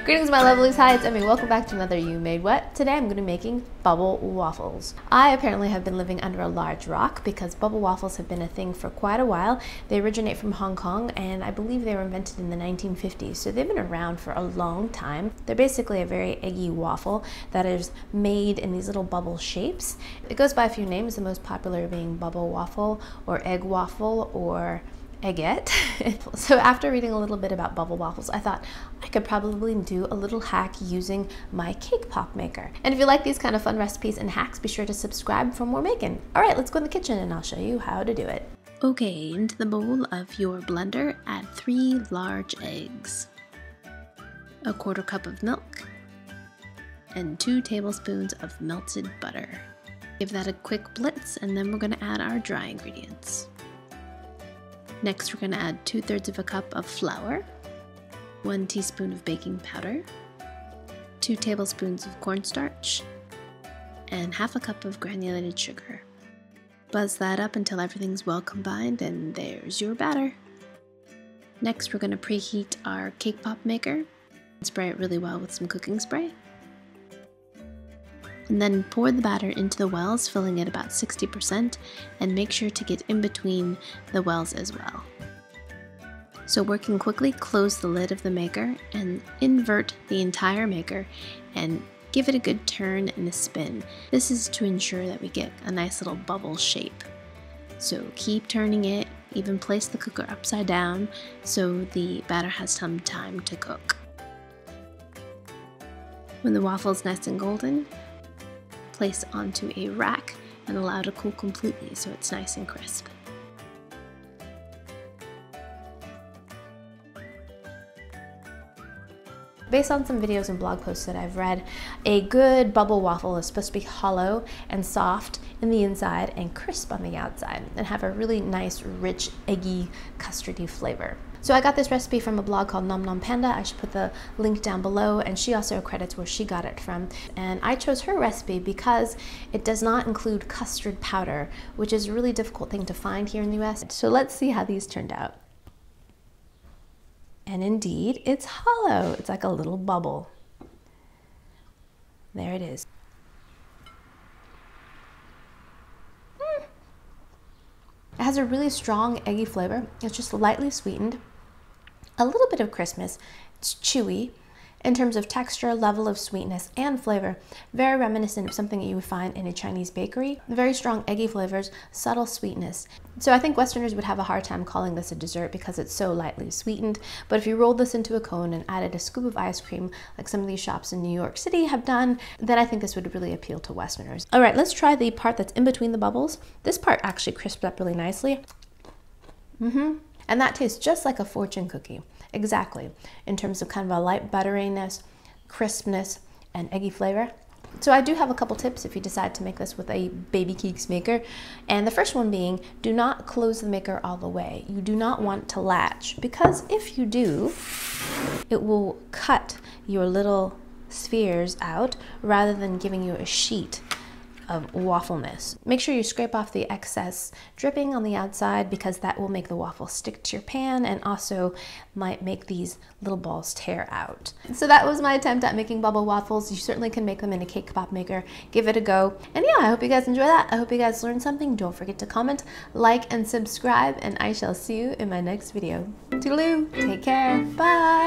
Greetings my lovelies, hi, it's Emmy. Welcome back to another You Made What. Today I'm going to be making bubble waffles. I apparently have been living under a large rock because bubble waffles have been a thing for quite a while. They originate from Hong Kong and I believe they were invented in the 1950s, so they've been around for a long time. They're basically a very eggy waffle that is made in these little bubble shapes. It goes by a few names, the most popular being bubble waffle or egg waffle or eggette. So after reading a little bit about bubble waffles, I thought I could probably do a little hack using my Cakepop maker. And if you like these kind of fun recipes and hacks, be sure to subscribe for more making. All right, let's go in the kitchen and I'll show you how to do it. Okay, into the bowl of your blender, add 3 large eggs, a 1/4 cup of milk, and 2 tablespoons of melted butter. Give that a quick blitz and then we're going to add our dry ingredients. Next, we're going to add 2/3 of a cup of flour, 1 teaspoon of baking powder, 2 tablespoons of cornstarch, and 1/2 cup of granulated sugar. Buzz that up until everything's well combined, and there's your batter. Next, we're going to preheat our Cakepop maker and spray it really well with some cooking spray. And then pour the batter into the wells, filling it about 60%, and make sure to get in between the wells as well. So working quickly, close the lid of the maker and invert the entire maker and give it a good turn and a spin. This is to ensure that we get a nice little bubble shape. So keep turning it, even place the cooker upside down so the batter has some time to cook. When the waffle is nice and golden, place onto a rack and allow to cool completely so it's nice and crisp. Based on some videos and blog posts that I've read, a good bubble waffle is supposed to be hollow and soft in the inside and crisp on the outside and have a really nice, rich, eggy, custardy flavor. So I got this recipe from a blog called Nom Nom Panda. I should put the link down below, and she also credits where she got it from. And I chose her recipe because it does not include custard powder, which is a really difficult thing to find here in the US. So let's see how these turned out. And indeed, it's hollow. It's like a little bubble. There it is. It has a really strong eggy flavor. It's just lightly sweetened. A little bit of crispness. It's chewy. In terms of texture, level of sweetness, and flavor, very reminiscent of something that you would find in a Chinese bakery. Very strong eggy flavors, subtle sweetness. So I think Westerners would have a hard time calling this a dessert because it's so lightly sweetened, but if you rolled this into a cone and added a scoop of ice cream, like some of these shops in New York City have done, then I think this would really appeal to Westerners. All right, let's try the part that's in between the bubbles. This part actually crisped up really nicely. And that tastes just like a fortune cookie. Exactly, in terms of kind of a light butteriness, crispness, and eggy flavor. So I do have a couple tips if you decide to make this with a baby cakes maker. And the first one being, do not close the maker all the way. You do not want to latch, because if you do, it will cut your little spheres out rather than giving you a sheet of waffleness. Make sure you scrape off the excess dripping on the outside because that will make the waffle stick to your pan and also might make these little balls tear out. So that was my attempt at making bubble waffles. You certainly can make them in a Cakepop maker. Give it a go. And yeah, I hope you guys enjoy that. I hope you guys learned something. Don't forget to comment, like, and subscribe, and I shall see you in my next video. Toodaloo, take care, bye!